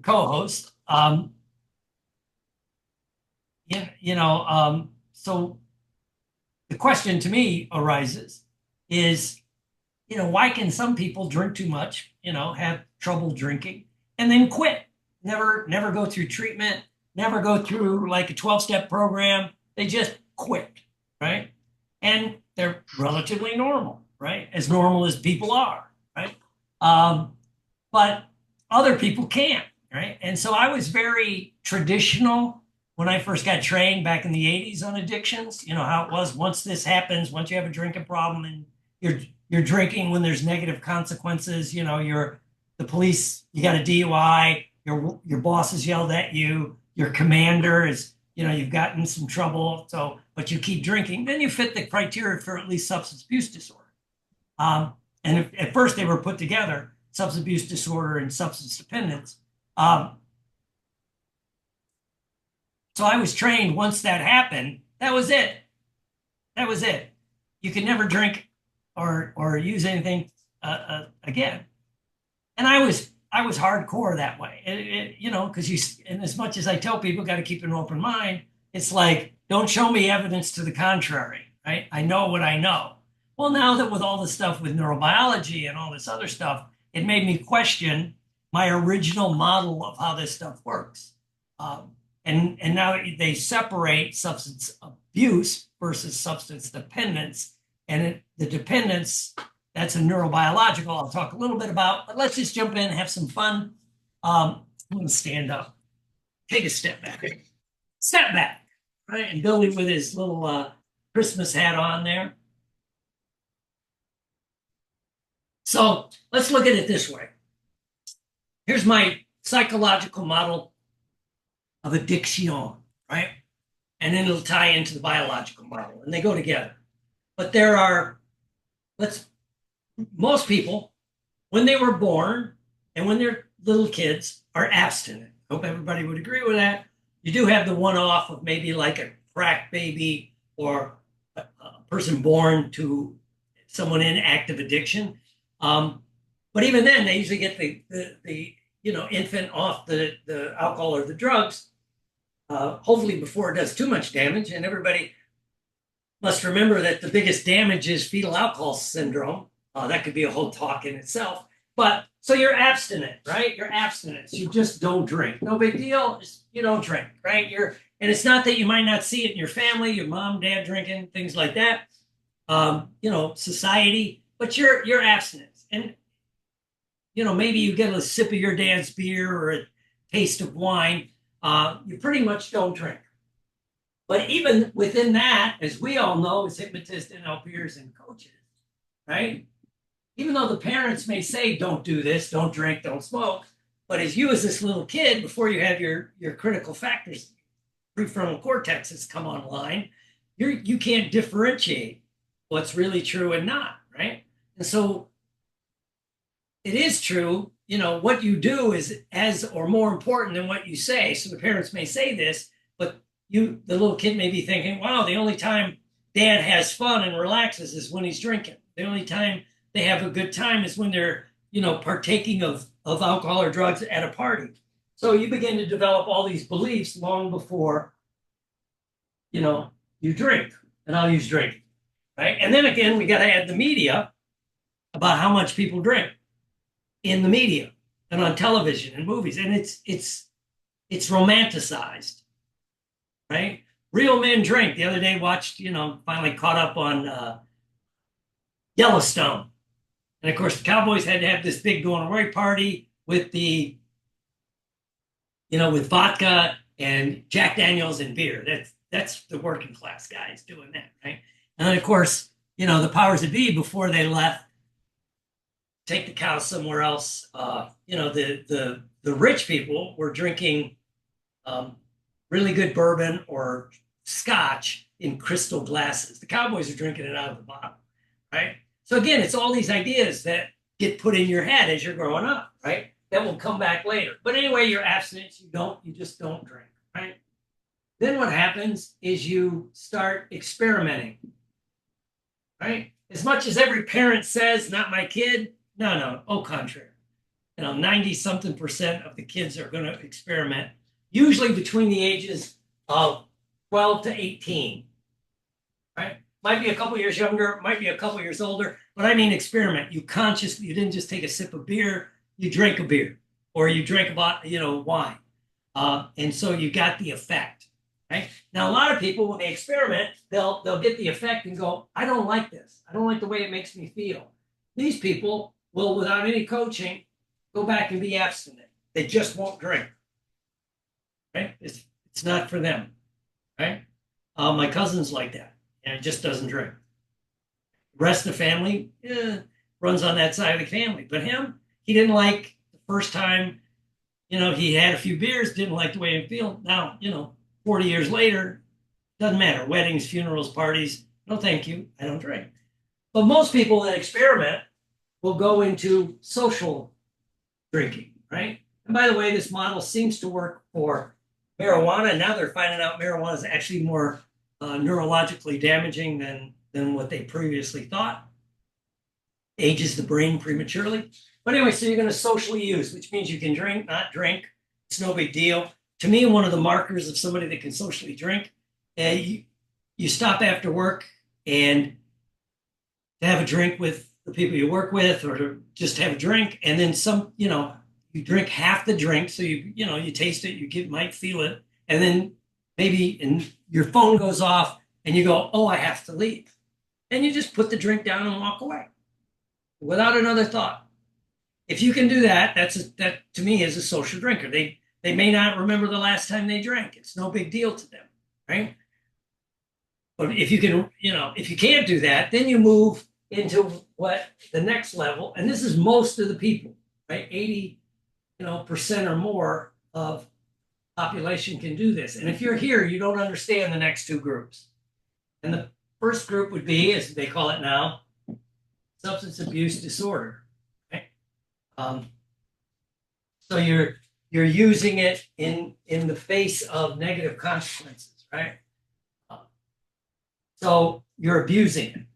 co-host. So the question to me arises is, why can some people drink too much, have trouble drinking and then quit? Never go through treatment, never go through like a 12-step program. They just quit, right? And they're relatively normal, right? As normal as people are, right? Um, but other people can't, right? And so I was very traditional when I first got trained back in the 80s on addictions. You know how it was once this happens, once you have a drinking problem and you're drinking when there's negative consequences, you're the police, you got a DUI, your boss has yelled at you, your commander is, you've gotten some trouble, so but you keep drinking, then you fit the criteria for at least substance abuse disorder. And at first they were put together, substance abuse disorder and substance dependence. Um, so I was trained once that happened, that was it. That was it. You could never drink or use anything again. And I was hardcore that way. Because and as much as I tell people, got to keep an open mind. It's like, don't show me evidence to the contrary, right? I know what I know. Well, now that with all the stuff with neurobiology and all this other stuff, it made me question my original model of how this stuff works. And now they separate substance abuse versus substance dependence. And the dependence, that's a neurobiological, I'll talk a little bit about, but let's just jump in, have some fun. I'm going to stand up, take a step back, right? And Billy with his little Christmas hat on there. So let's look at it this way. Here's my psychological model of addiction, right? And then it'll tie into the biological model, and they go together. But let's most people, when they were born and when they're little kids, are abstinent. Hope everybody would agree with that. You do have the one off of maybe like a crack baby or a person born to someone in active addiction. But even then, they usually get the infant off the alcohol or the drugs, hopefully before it does too much damage. And everybody must remember that the biggest damage is fetal alcohol syndrome. That could be a whole talk in itself. But so you're abstinent, right? You're abstinent. You just don't drink. No big deal. You don't drink, right? And it's not that you might not see it in your family, your mom, dad drinking, things like that. Society, but you're abstinent. And maybe you get a sip of your dad's beer or a taste of wine. You pretty much don't drink. But even within that, as we all know, as hypnotists, NLPers, and coaches, right? Even though the parents may say, don't do this, don't drink, don't smoke, but as you as this little kid, before you have your critical factors, prefrontal cortex has come online, you can't differentiate what's really true and not, right? And so it is true, what you do is as or more important than what you say. So the parents may say this, but the little kid may be thinking, wow, the only time dad has fun and relaxes is when he's drinking. The only time they have a good time is when they're, partaking of alcohol or drugs at a party. So you begin to develop all these beliefs long before, you drink. And I'll use drink, right? And then again, we got to add the media about how much people drink in the media and on television and movies. And it's romanticized, right? Real men drink. The other day watched, finally caught up on Yellowstone. And of course, the Cowboys had to have this big going away party with with vodka and Jack Daniels and beer. That's the working class guys doing that, right? And then of course, the powers that be before they left, take the cows somewhere else. The rich people were drinking really good bourbon or scotch in crystal glasses. The Cowboys are drinking it out of the bottle, right? So again, it's all these ideas that get put in your head as you're growing up, right? That will come back later. But anyway, you're abstinent. You just don't drink, right? Then what happens is you start experimenting, right? As much as every parent says, not my kid, no, au contraire. 90 something percent of the kids are going to experiment, usually between the ages of 12 to 18, right? Might be a couple years younger, might be a couple years older, but I mean experiment. You didn't just take a sip of beer, you drank a beer, or you drank wine. And so you got the effect, right? Now, a lot of people, when they experiment, they'll get the effect and go, I don't like this. I don't like the way it makes me feel. These people will, without any coaching, go back and be abstinent. They just won't drink, right? It's not for them, right? My cousin's like that, and it just doesn't drink. The rest of the family runs on that side of the family. But him, he didn't like the first time, he had a few beers, didn't like the way it felt. Now, 40 years later, doesn't matter. Weddings, funerals, parties, no thank you, I don't drink. But most people that experiment will go into social drinking, right? And by the way, this model seems to work for marijuana. Now they're finding out marijuana is actually more neurologically damaging than what they previously thought. Ages the brain prematurely. But anyway, so you're going to socially use, which means you can drink, not drink. It's no big deal. To me, one of the markers of somebody that can socially drink, you stop after work and to have a drink with the people you work with, or to just have a drink, and then you drink half the drink, so you taste it, might feel it, and then maybe your phone goes off, and you go, oh, I have to leave, and you just put the drink down and walk away without another thought. If you can do that, that to me is a social drinker. They may not remember the last time they drank. It's no big deal to them, right? But if you can, if you can't do that, then you move into what the next level, and this is most of the people, right? 80, percent or more of population can do this. And if you're here, you don't understand the next two groups. And the first group would be, as they call it now, substance abuse disorder. Right? So you're using it in the face of negative consequences, right? So you're abusing it,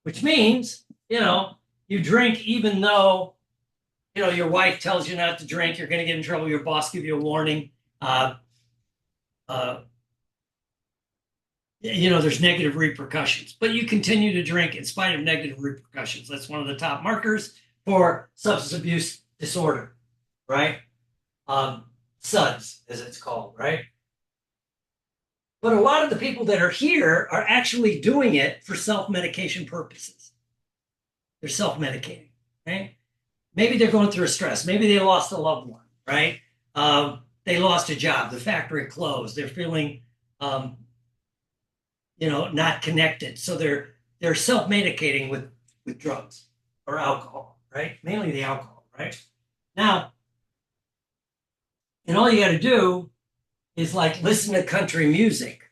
which means, you drink even though, your wife tells you not to drink, you're going to get in trouble, your boss give you a warning. There's negative repercussions, but you continue to drink in spite of negative repercussions. That's one of the top markers for substance abuse disorder, right? SUDS, as it's called, right? But a lot of the people that are here are actually doing it for self-medication purposes. They're self-medicating, right? Maybe they're going through a stress. Maybe they lost a loved one, right? They lost a job. The factory closed. They're feeling, not connected. So they're self-medicating with drugs or alcohol, right? Mainly the alcohol, right? Now, and all you got to do is listen to country music,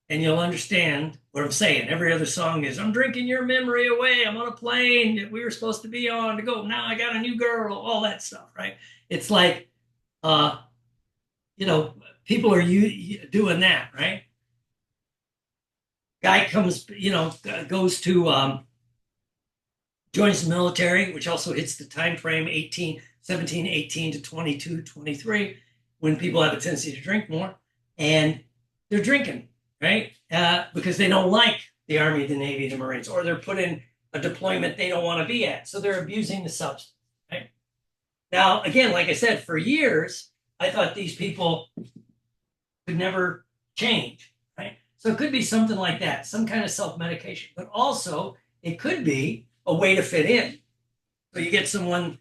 and you'll understand what I'm saying. Every other song is, I'm drinking your memory away. I'm on a plane that we were supposed to be on to go. Now I got a new girl, all that stuff, right? It's people are doing that, right? Guy comes, goes to, joins the military, which also hits the time frame 17, 18 to 22, 23, when people have a tendency to drink more, and they're drinking, right? Because they don't like the Army, the Navy, the Marines, or they're put in a deployment they don't want to be at. So they're abusing the substance, right? Now, again, like I said, for years, I thought these people could never change, right? So it could be something like that, some kind of self-medication, but also it could be a way to fit in. So you get someone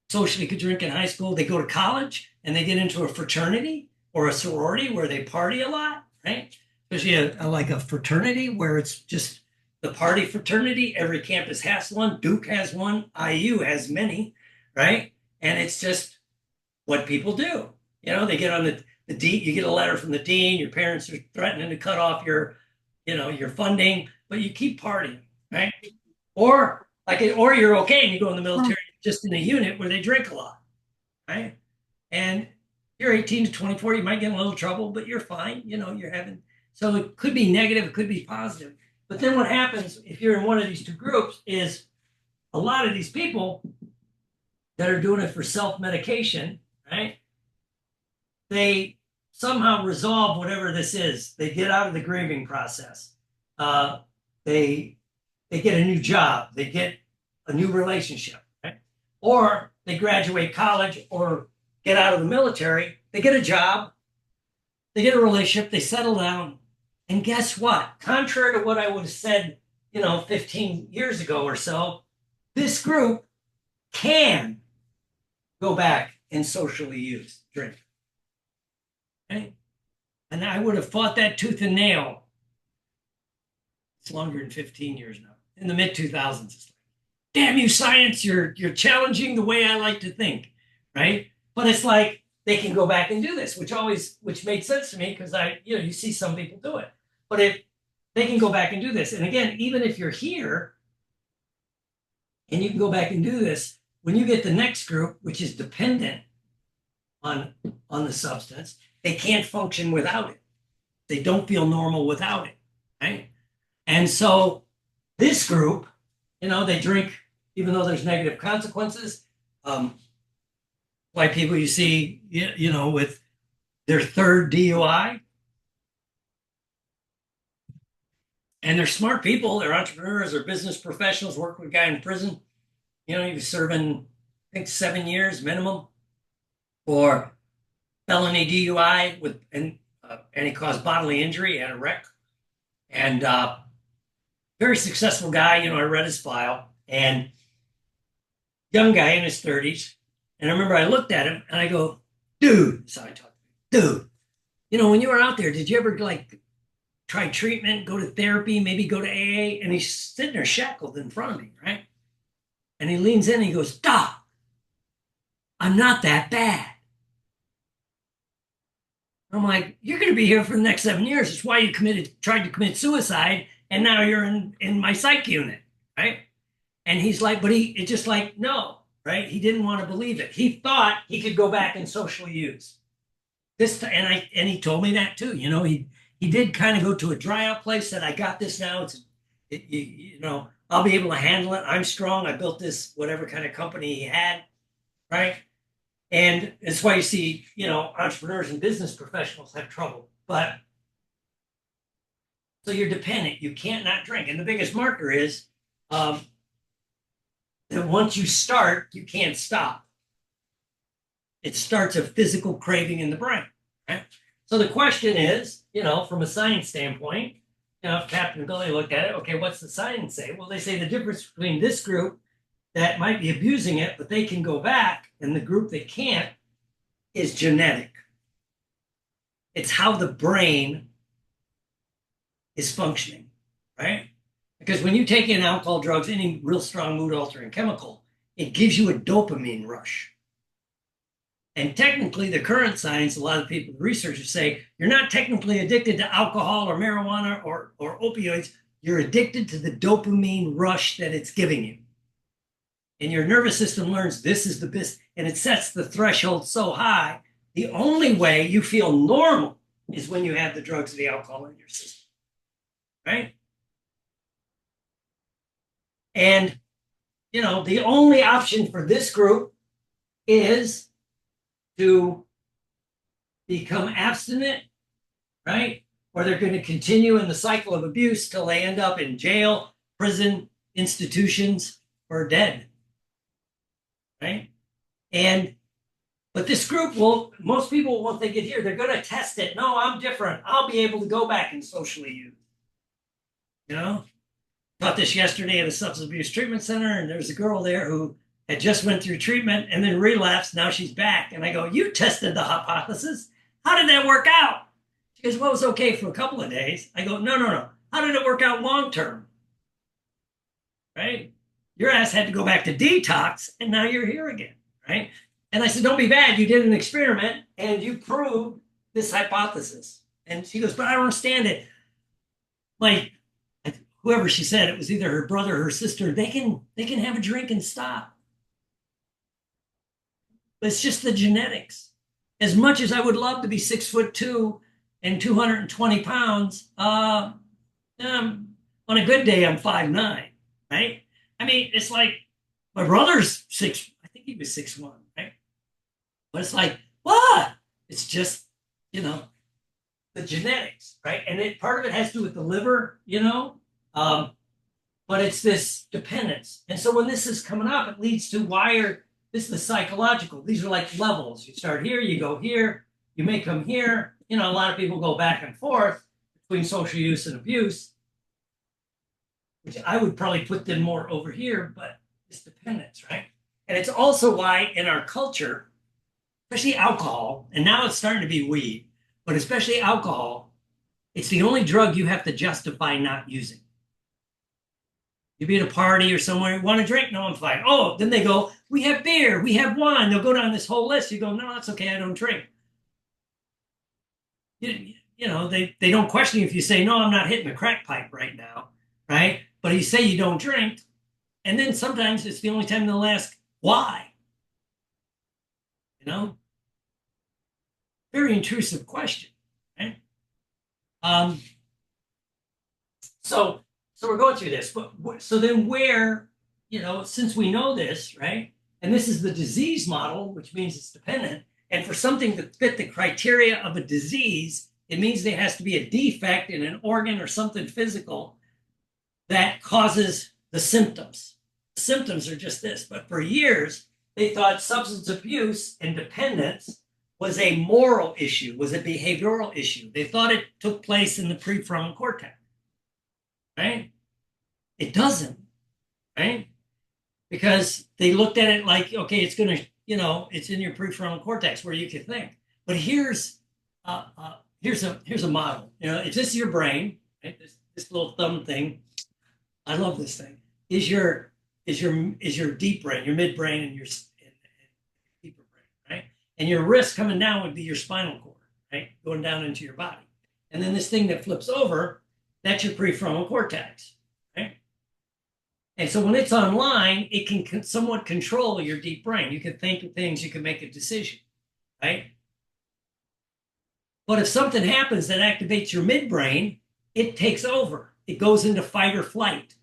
socially could drink in high school, they go to college and they get into a fraternity or a sorority where they party a lot, right? Especially like a fraternity where it's just the party fraternity. Every campus has one. Duke has one. IU has many, right? And it's just what people do. They get on the dean. You get a letter from the dean. Your parents are threatening to cut off your funding, but you keep partying, right? Or you're okay and you go in the military just in a unit where they drink a lot, right? And you're 18 to 24, you might get in a little trouble, but you're fine. You're having, so it could be negative, it could be positive. But then what happens if you're in one of these two groups is a lot of these people that are doing it for self-medication, right? They somehow resolve whatever this is. They get out of the grieving process. Uh, they they get a new job. They get a new relationship, right? Or they graduate college or get out of the military. They get a job. They get a relationship. They settle down. And guess what? Contrary to what I would have said, 15 years ago or so, this group can go back and socially use drink. Okay? And I would have fought that tooth and nail. It's longer than 15 years now. In the mid 2000s, it's like, damn you, science! You're challenging the way I like to think, right? But it's like they can go back and do this, which made sense to me because you see some people do it. But if they can go back and do this, and again, even if you're here and you can go back and do this, when you get the next group, which is dependent on the substance, they can't function without it. They don't feel normal without it, right? And so this group, they drink even though there's negative consequences. White people you see, with their third DUI, and they're smart people. They're entrepreneurs. They're business professionals. Work with a guy in prison. He was serving, I think, 7 years minimum for felony DUI and he caused bodily injury at a wreck. And very successful guy. I read his file, and young guy in his 30s. And I remember I looked at him and I go, dude, that's how I talk. Dude, when you were out there, did you ever try treatment, go to therapy, maybe go to AA? And he's sitting there shackled in front of me, right? And he leans in and he goes, Doc, I'm not that bad. I'm like, you're going to be here for the next 7 years. It's why you tried to commit suicide, and now you're in my psych unit, right? And he's like, but it just like, no, right? He didn't want to believe it. He thought he could go back and socially use this, and he told me that too. He did kind of go to a dry out place. Said, I got this now. I'll be able to handle it. I'm strong. I built this whatever kind of company he had, right? And it's why you see, entrepreneurs and business professionals have trouble. But so you're dependent. You can't not drink. And the biggest marker is that once you start, you can't stop. It starts a physical craving in the brain. Right? So the question is, from a science standpoint, if Captain Billy looked at it, okay, what's the science say? Well, they say the difference between this group that might be abusing it, but they can go back, and the group that can't is genetic. It's how the brain is functioning, right? Because when you take in alcohol, drugs, any real strong mood altering chemical, it gives you a dopamine rush. And technically, the current science, a lot of people, researchers say, you're not technically addicted to alcohol or marijuana or opioids. You're addicted to the dopamine rush that it's giving you. And your nervous system learns this is the best, and it sets the threshold so high. The only way you feel normal is when you have the drugs or the alcohol in your system, right? And, the only option for this group is to become abstinent, right? Or they're going to continue in the cycle of abuse till they end up in jail, prison, institutions, or dead, right? But this group most people, once they get here, they're going to test it. No, I'm different. I'll be able to go back and socially use. Taught this yesterday at a substance abuse treatment center, and there's a girl there who had just went through treatment and then relapsed. Now she's back. And I go, you tested the hypothesis. How did that work out? She goes, well, it was okay for a couple of days. I go, no. How did it work out long term? Right? Your ass had to go back to detox, and now you're here again, right? And I said, don't be bad. You did an experiment, and you proved this hypothesis. And she goes, but I don't understand it. Like, whoever she said, it was either her brother or her sister, they can have a drink and stop. But it's just the genetics. As much as I would love to be 6'2" and 220 pounds, on a good day, I'm 5'9", right? I mean, it's like my brother's I think he was 6'1", right? But it's like, what? It's just, you know, the genetics, right? And part of it has to do with the liver, but it's this dependence. And so when this is coming up, it leads to this is the psychological. These are like levels. You start here, you go here, you may come here. A lot of people go back and forth between social use and abuse, which I would probably put them more over here, but it's dependence, right? And it's also why in our culture, especially alcohol, and now it's starting to be weed, but especially alcohol, it's the only drug you have to justify not using. You be at a party or somewhere, you want to drink? No, I'm fine. Oh, then they go, we have beer, we have wine. They'll go down this whole list. You go, no, that's okay, I don't drink. They don't question you if you say, no, I'm not hitting a crack pipe right now, right? But you say you don't drink, and then sometimes it's the only time they'll ask, why? Very intrusive question, right? So we're going through this, but so then where, since we know this, right? And this is the disease model, which means it's dependent. And for something to fit the criteria of a disease, it means there has to be a defect in an organ or something physical that causes the symptoms. The symptoms are just this. But for years, they thought substance abuse and dependence was a moral issue, was a behavioral issue. They thought it took place in the prefrontal cortex, right? It doesn't, right? Because they looked at it like, okay, it's going to, it's in your prefrontal cortex where you can think. But here's a model. If this is your brain, right? This little thumb thing, I love this thing. Is your deep brain, your midbrain, and your deeper brain, right? And your wrist coming down would be your spinal cord, right? Going down into your body. And then this thing that flips over, that's your prefrontal cortex, right? And so when it's online, it can somewhat control your deep brain. You can think of things, you can make a decision, right? But if something happens that activates your midbrain, it takes over. It goes into fight or flight,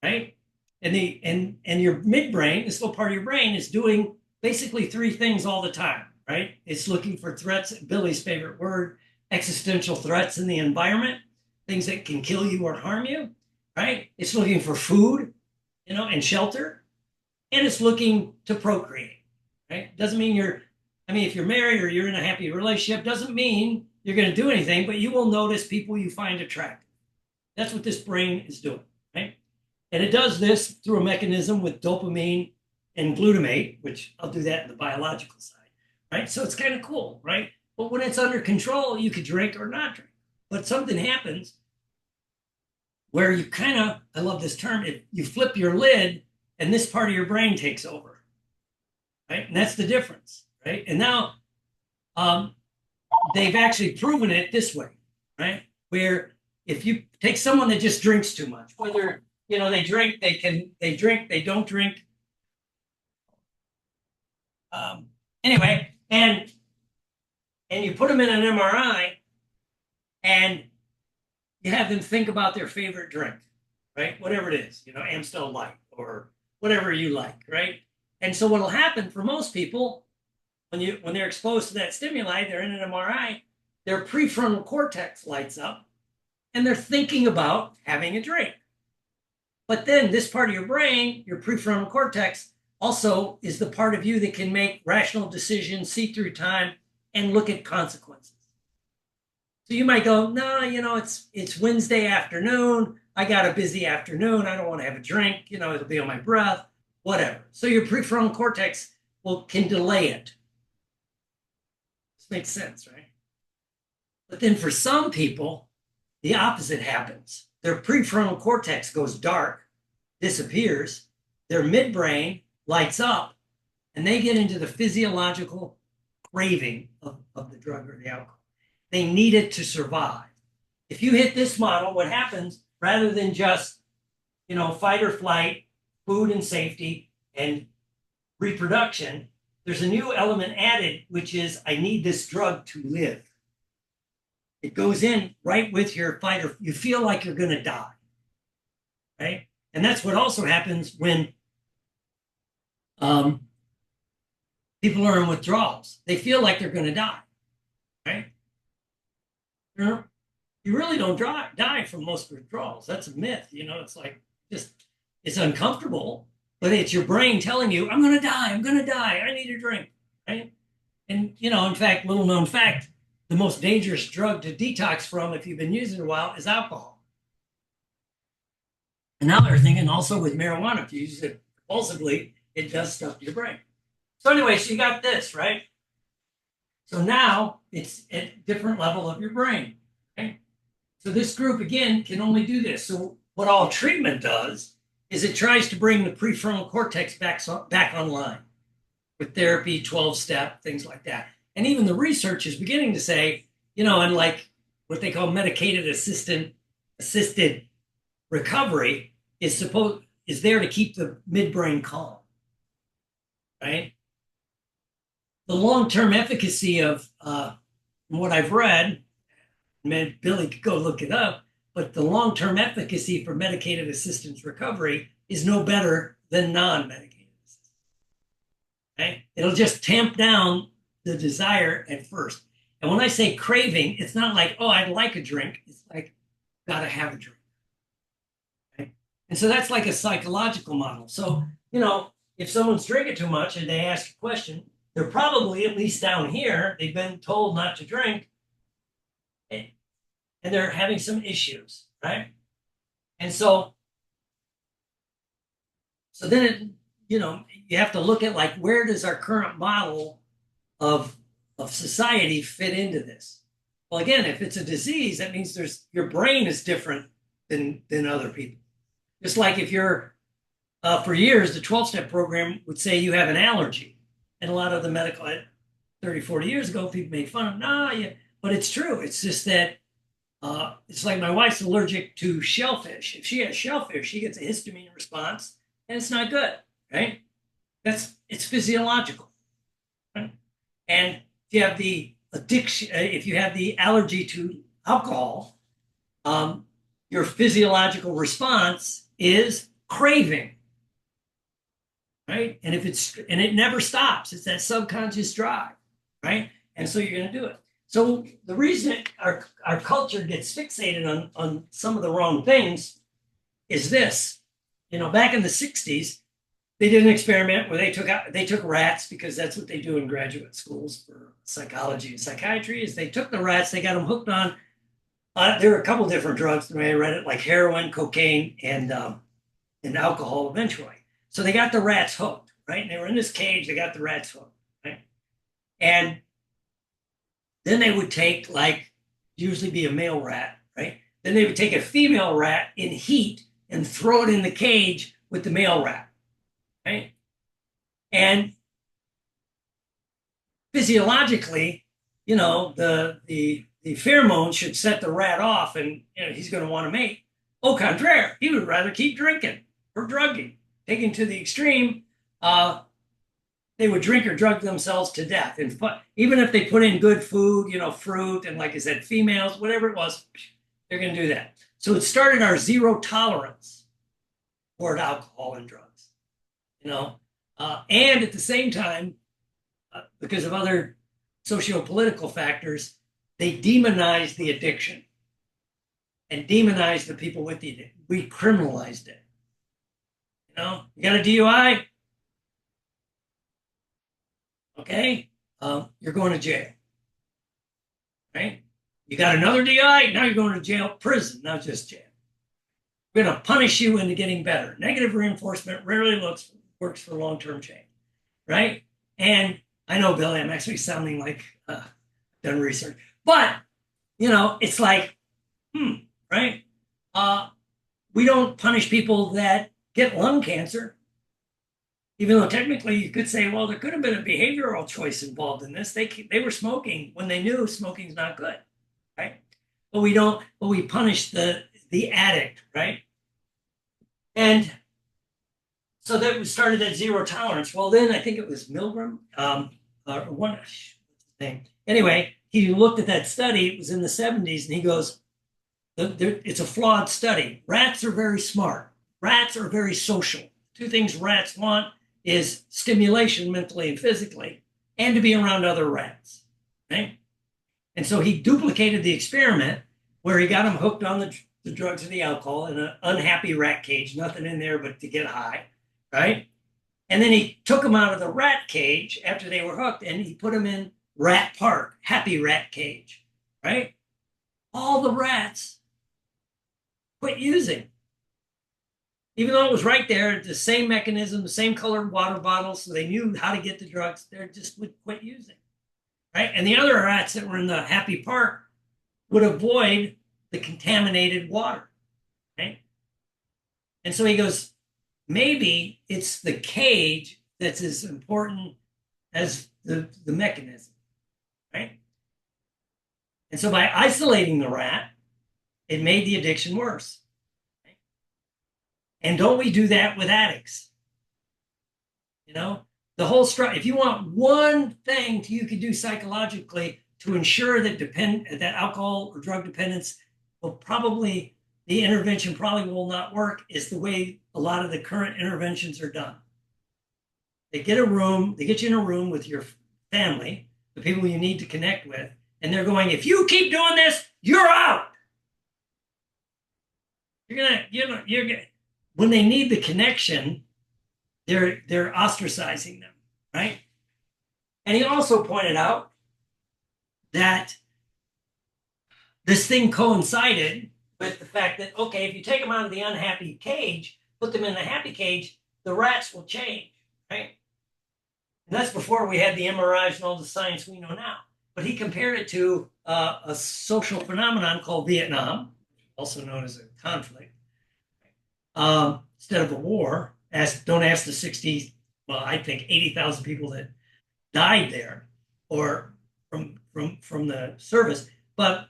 right? And your midbrain, this little part of your brain, is doing basically three things all the time, right? It's looking for threats, Billy's favorite word, existential threats in the environment, things that can kill you or harm you, right? It's looking for food, and shelter, and it's looking to procreate, right? Doesn't mean if you're married or you're in a happy relationship, doesn't mean you're going to do anything, but you will notice people you find attractive. That's what this brain is doing, right? And it does this through a mechanism with dopamine and glutamate, which I'll do that in the biological side, right? So it's kind of cool, right? But when it's under control, you could drink or not drink. But something happens where you I love this term, you flip your lid and this part of your brain takes over, right? And that's the difference, right? And now they've actually proven it this way, right? Where if you take someone that just drinks too much, whether, they drink, they don't drink. Anyway, and you put them in an MRI and you have them think about their favorite drink, right? Whatever it is, Amstel Light or whatever you like, right? And so what'll happen for most people when they're exposed to that stimuli, they're in an MRI, their prefrontal cortex lights up and they're thinking about having a drink. But then this part of your brain, your prefrontal cortex, also is the part of you that can make rational decisions, see through time, and look at consequences. So you might go, no, it's Wednesday afternoon. I got a busy afternoon. I don't want to have a drink. It'll be on my breath, whatever. So your prefrontal cortex can delay it. This makes sense, right? But then for some people, the opposite happens. Their prefrontal cortex goes dark, disappears. Their midbrain lights up, and they get into the physiological craving of the drug or the alcohol. They need it to survive. If you hit this model, what happens, rather than just, fight or flight, food and safety, and reproduction, there's a new element added, which is I need this drug to live. It goes in right with your fight or you feel like you're going to die, right? And that's what also happens when people are in withdrawals. They feel like they're going to die, right? You know, you really don't die from most withdrawals. That's a myth. It's like just it's uncomfortable, but it's your brain telling you, I'm going to die. I'm going to die. I need a drink, right? And in fact, little known fact, the most dangerous drug to detox from, if you've been using it a while, is alcohol. Another thing, and also with marijuana, if you use it compulsively, it does stuff to your brain. So anyway, so you got this, right? So now it's at a different level of your brain. Okay? So this group, again, can only do this. So what all treatment does is it tries to bring the prefrontal cortex back online with therapy, 12-step, things like that. And even the research is beginning to say, and like what they call medicated assisted recovery is there to keep the midbrain calm, right? The long-term efficacy of what I've read, Billy could go look it up, but the long-term efficacy for medicated assistance recovery is no better than non-medicated assistance. Okay? It'll just tamp down the desire at first. And when I say craving, it's not like, oh, I'd like a drink. It's like, gotta have a drink. Okay? And so that's like a psychological model. So, if someone's drinking too much and they ask a question, they're probably, at least down here, they've been told not to drink and they're having some issues, right? And so then you have to look at like, where does our current model of society fit into this? Well, again, if it's a disease, that means your brain is different than other people. Just like if you're for years, the 12-step program would say you have an allergy. And a lot of the medical 30, 40 years ago, people made fun of, but it's true. It's just that it's like my wife's allergic to shellfish. If she has shellfish, she gets a histamine response, and it's not good, right? It's physiological. Right? And if you have the addiction, if you have the allergy to alcohol, your physiological response is craving, right? And it never stops. It's that subconscious drive, right? And so you're going to do it. So the reason our culture gets fixated on some of the wrong things is this. Back in the 60s, they did an experiment where they took rats, because that's what they do in graduate schools for psychology and psychiatry, is they took the rats, they got them hooked on, there were a couple different drugs, the way I read it, like heroin, cocaine, and alcohol eventually. So they got the rats hooked, right? And they were in this cage, they got the rats hooked, right? And then they would take, like, usually be a male rat, right? Then they would take a female rat in heat and throw it in the cage with the male rat, right? And physiologically, the pheromone should set the rat off, and he's going to want to mate. Au contraire, he would rather keep drinking or drugging. Taken to the extreme, they would drink or drug themselves to death. And even if they put in good food, fruit, and like I said, females, whatever it was, they're going to do that. So it started our zero tolerance toward alcohol and drugs, and at the same time, because of other socio-political factors, they demonized the addiction and demonized the people with the addiction. We criminalized it. You got a DUI? Okay, you're going to jail, right? You got another DUI? Now you're going to jail, prison, not just jail. We're going to punish you into getting better. Negative reinforcement rarely works for long-term change, right? And I know, Billy, I'm actually sounding like done research, but it's like, right? We don't punish people that get lung cancer, even though technically you could say, well, there could have been a behavioral choice involved in this. They were smoking when they knew smoking's not good, right? But we don't. But we punish the addict, right? And so that we started at zero tolerance. Well, then I think it was Milgram, or one thing. Anyway, he looked at that study. It was in the 70s, and he goes, it's a flawed study. Rats are very smart. Rats are very social. Two things rats want is stimulation mentally and physically, and to be around other rats. Right? And so he duplicated the experiment where he got them hooked on the drugs or the alcohol in an unhappy rat cage, nothing in there but to get high, right? And then he took them out of the rat cage after they were hooked and he put them in Rat Park, happy rat cage, right? All the rats quit using. Even though it was right there, the same mechanism, the same colored water bottles, so they knew how to get the drugs, they just would quit using, right? And the other rats that were in the happy park would avoid the contaminated water, right? And so he goes, maybe it's the cage that's as important as the mechanism, right? And so by isolating the rat, it made the addiction worse. Right? And don't we do that with addicts? You know, the whole if you want one thing you could do psychologically to ensure that that alcohol or drug dependence will probably the intervention probably will not work is the way a lot of the current interventions are done. They get you in a room with your family, the people you need to connect with, and they're going, if you keep doing this, you're out. You're gonna, when they need the connection, they're ostracizing them, right? And he also pointed out that this thing coincided with the fact that, okay, if you take them out of the unhappy cage, put them in the happy cage, the rats will change, right? And that's before we had the MRIs and all the science we know now. But he compared it to a social phenomenon called Vietnam, also known as a conflict, instead of a war. Don't ask the 60, well, I think 80,000 people that died there or from the service. But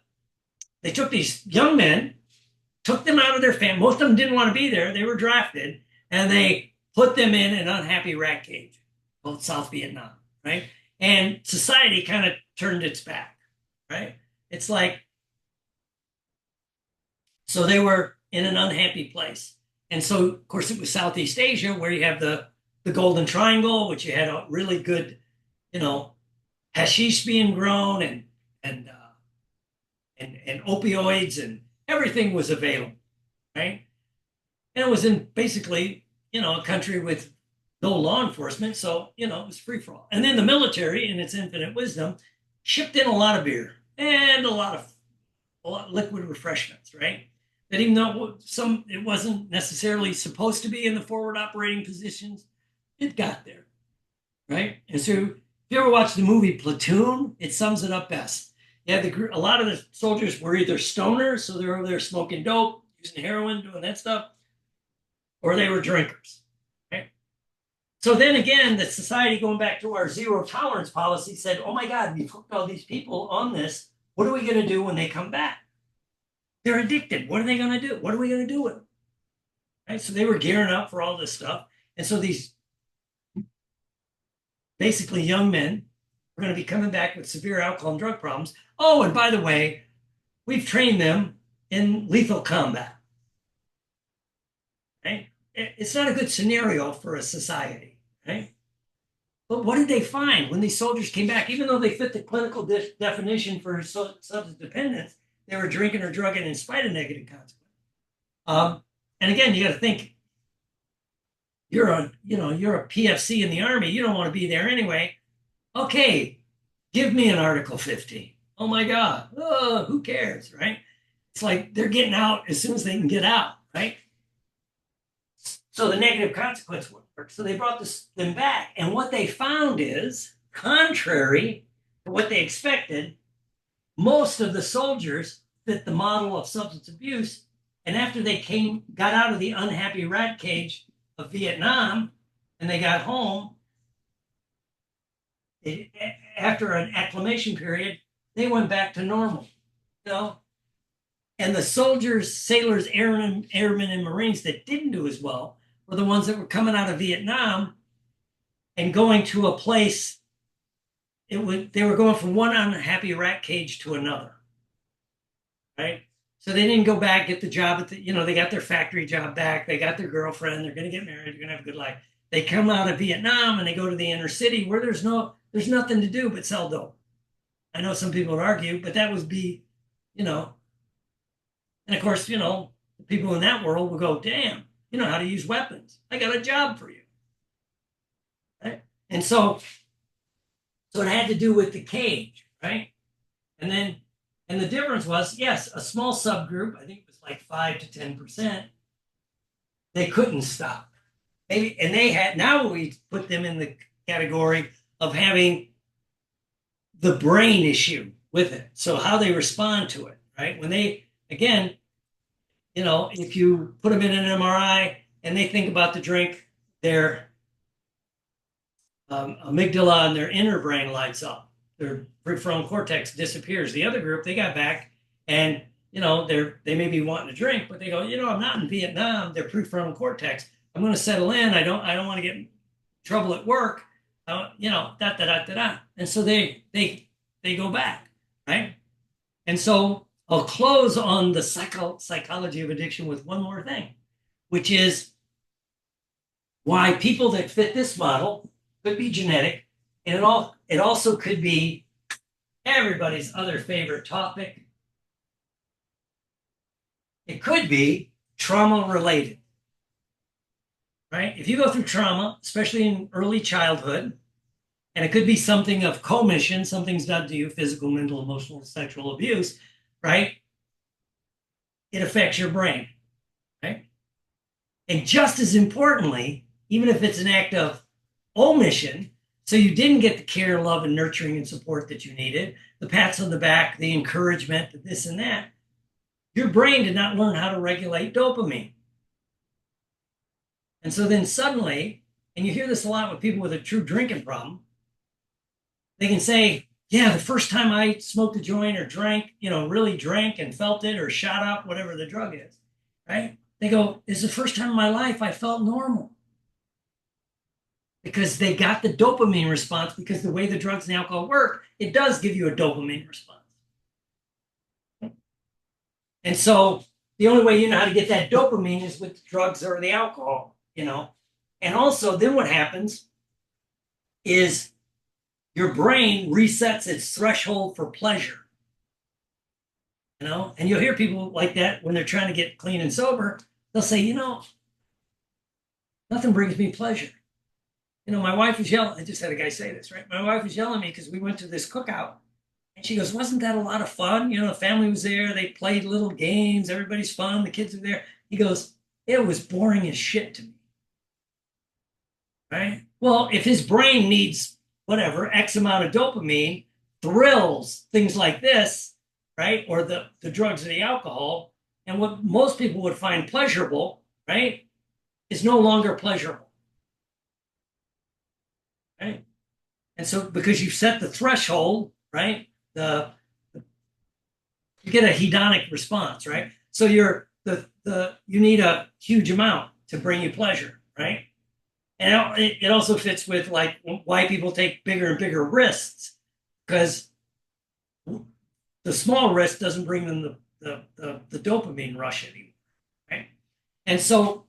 they took these young men, took them out of their family. Most of them didn't want to be there. They were drafted, and they put them in an unhappy rat cage called South Vietnam, right? And society kind of turned its back, right? It's like, so they were in an unhappy place. And so, of course, it was Southeast Asia where you have the Golden Triangle, which you had a really good, hashish being grown and opioids and everything was available, right? And it was in basically, a country with no law enforcement, so it was free for all. And then the military, in its infinite wisdom, shipped in a lot of beer and a lot of liquid refreshments, right? That even though it wasn't necessarily supposed to be in the forward operating positions, it got there, right? And so, if you ever watch the movie Platoon, it sums it up best. Yeah, a lot of the soldiers were either stoners, so they're over there smoking dope, using heroin, doing that stuff, or they were drinkers. Right? So then again, the society, going back to our zero tolerance policy, said, oh my God, we've hooked all these people on this. What are we going to do when they come back? They're addicted. What are they going to do? What are we going to do with them? Right? So they were gearing up for all this stuff. And so these basically young men are going to be coming back with severe alcohol and drug problems. Oh, and by the way, we've trained them in lethal combat. Right? It's not a good scenario for a society, right? But what did they find when these soldiers came back? Even though they fit the clinical definition for substance dependence, they were drinking or drugging in spite of negative consequences. And again, you got to think, you're a PFC in the Army. You don't want to be there anyway. Okay, give me an Article 50. Oh my God, who cares, right? It's like they're getting out as soon as they can get out, right? So the negative consequence worked. So they brought them back. And what they found is, contrary to what they expected, most of the soldiers fit the model of substance abuse. And after they got out of the unhappy rat cage of Vietnam and they got home, after an acclimation period, they went back to normal. And the soldiers, sailors, airmen, and Marines that didn't do as well were the ones that were coming out of Vietnam and going to a place. They were going from one unhappy rat cage to another, right? So they didn't go back, get the job they got their factory job back. They got their girlfriend. They're going to get married. They're going to have a good life. they come out of Vietnam and they go to the inner city where there's nothing to do but sell dope. I know some people would argue, but that would be, you know, and of course, the people in that world will go, damn, you know how to use weapons. I got a job for you. Right? And so it had to do with the cage, right? And the difference was, yes, a small subgroup, I think it was like 5 to 10%, they couldn't stop. Maybe, and they had, now we put them in the category of having the brain issue with it. So how they respond to it, right? When they, again, if you put them in an MRI and they think about the drink, their amygdala and their inner brain lights up. Their prefrontal cortex disappears. The other group, they got back and, they may be wanting to drink, but they go, I'm not in Vietnam. Their prefrontal cortex, I'm going to settle in. I don't want to get in trouble at work. Da, da, da, da, da. And so they go back, right? And so I'll close on the psychology of addiction with one more thing, which is why people that fit this model could be genetic, and it also could be everybody's other favorite topic. It could be trauma related, right? If you go through trauma, especially in early childhood, and it could be something of commission, something's done to you, physical, mental, emotional, sexual abuse, right? It affects your brain, right? And just as importantly, even if it's an act of omission, so you didn't get the care, love, and nurturing and support that you needed, the pats on the back, the encouragement, the this and that, your brain did not learn how to regulate dopamine. And so then suddenly, and you hear this a lot with people with a true drinking problem, they can say, yeah, the first time I smoked a joint or drank, really drank and felt it or shot up, whatever the drug is, right? They go, it's the first time in my life I felt normal. Because they got the dopamine response, because the way the drugs and alcohol work, it does give you a dopamine response. And so the only way you know how to get that dopamine is with the drugs or the alcohol, And also then what happens is your brain resets its threshold for pleasure. And you'll hear people like that when they're trying to get clean and sober. They'll say, nothing brings me pleasure. My wife was yelling. I just had a guy say this, right? My wife was yelling at me because we went to this cookout. And she goes, wasn't that a lot of fun? The family was there. They played little games. Everybody's fun. The kids are there. He goes, it was boring as shit to me. Right? Well, if his brain needs whatever, X amount of dopamine, thrills, things like this, right? Or the drugs or the alcohol, and what most people would find pleasurable, right, is no longer pleasurable. Right? And so because you set the threshold, right, you get a hedonic response, right? So you need a huge amount to bring you pleasure, right? And it also fits with like why people take bigger and bigger risks, because the small risk doesn't bring them the dopamine rush anymore, right? And so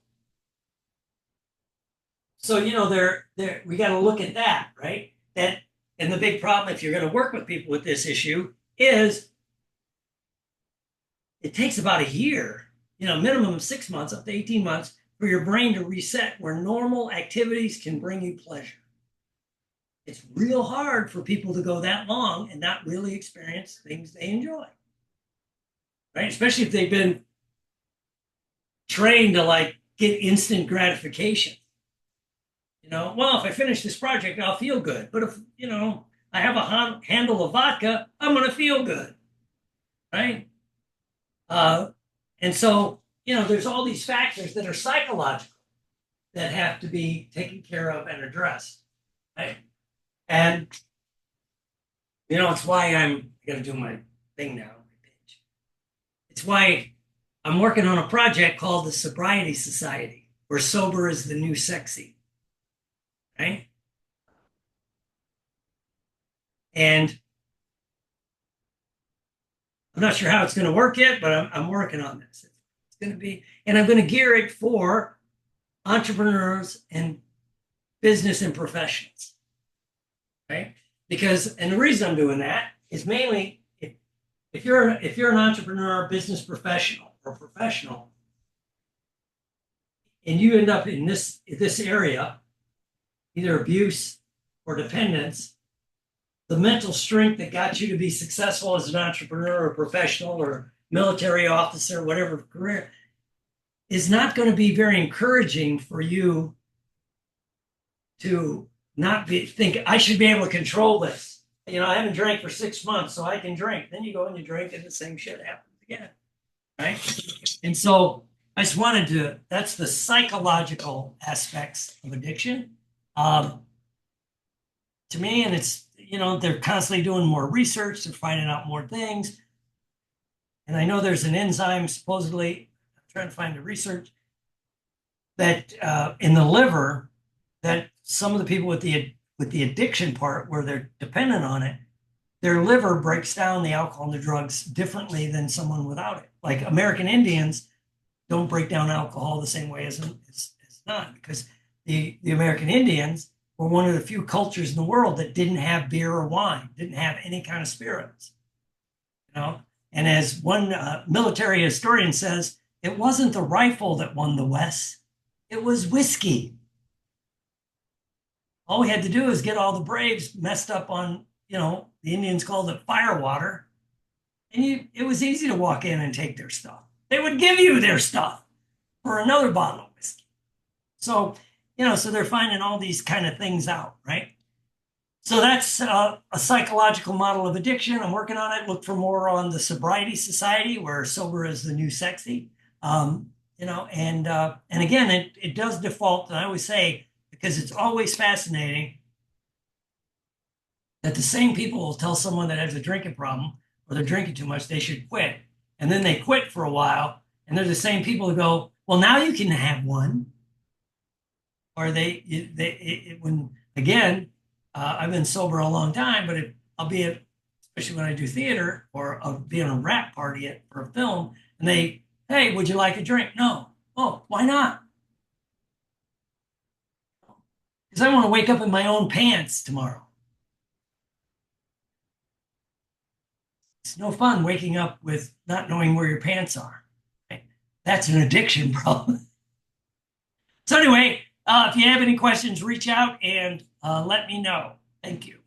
we got to look at that, right? And the big problem, if you're going to work with people with this issue, is it takes about a year, minimum 6 months, up to 18 months, for your brain to reset where normal activities can bring you pleasure. It's real hard for people to go that long and not really experience things they enjoy, right? Especially if they've been trained to like get instant gratification. Well, if I finish this project, I'll feel good. But if, I have a handle of vodka, I'm going to feel good, right? And so, there's all these factors that are psychological that have to be taken care of and addressed, right? And, it's why I got to do my thing now. It's why I'm working on a project called the Sobriety Society, where sober is the new sexy. Right? And I'm not sure how it's going to work yet, but I'm working on this. It's going to be, and I'm going to gear it for entrepreneurs and business and professionals, right? Because, and the reason I'm doing that is mainly if you're an entrepreneur, business professional, or professional, and you end up in this area, either abuse or dependence, the mental strength that got you to be successful as an entrepreneur or professional or military officer, whatever career, is not going to be very encouraging for you to not think I should be able to control this. You know, I haven't drank for 6 months, so I can drink. Then you go and you drink, and the same shit happens again, right? And so I just wanted to. That's the psychological aspects of addiction, to me, and it's they're constantly doing more research. They're finding out more things, and I know there's an enzyme supposedly. I'm trying to find the research that in the liver that some of the people with the addiction part where they're dependent on it, their liver breaks down the alcohol and the drugs differently than someone without it. Like American Indians don't break down alcohol the same way as not, because the American Indians were one of the few cultures in the world that didn't have beer or wine, didn't have any kind of spirits, you know. And as one military historian says, it wasn't the rifle that won the West, it was whiskey. All we had to do is get all the braves messed up on, the Indians called it firewater. And it was easy to walk in and take their stuff. They would give you their stuff for another bottle of whiskey. So, so they're finding all these kind of things out, right? So that's a psychological model of addiction. I'm working on it. Look for more on the Sobriety Society, where sober is the new sexy. And again, it does default, and I always say, because it's always fascinating that the same people will tell someone that has a drinking problem or they're drinking too much, they should quit. And then they quit for a while, and they're the same people who go, well, now you can have one. Or when, again, I've been sober a long time, but I'll be at, especially when I do theater, or I'll be in a rap party for a film, and hey, would you like a drink? No. Oh, why not? Because I want to wake up in my own pants tomorrow. It's no fun waking up with not knowing where your pants are. Right? That's an addiction problem. So anyway, if you have any questions, reach out and let me know. Thank you.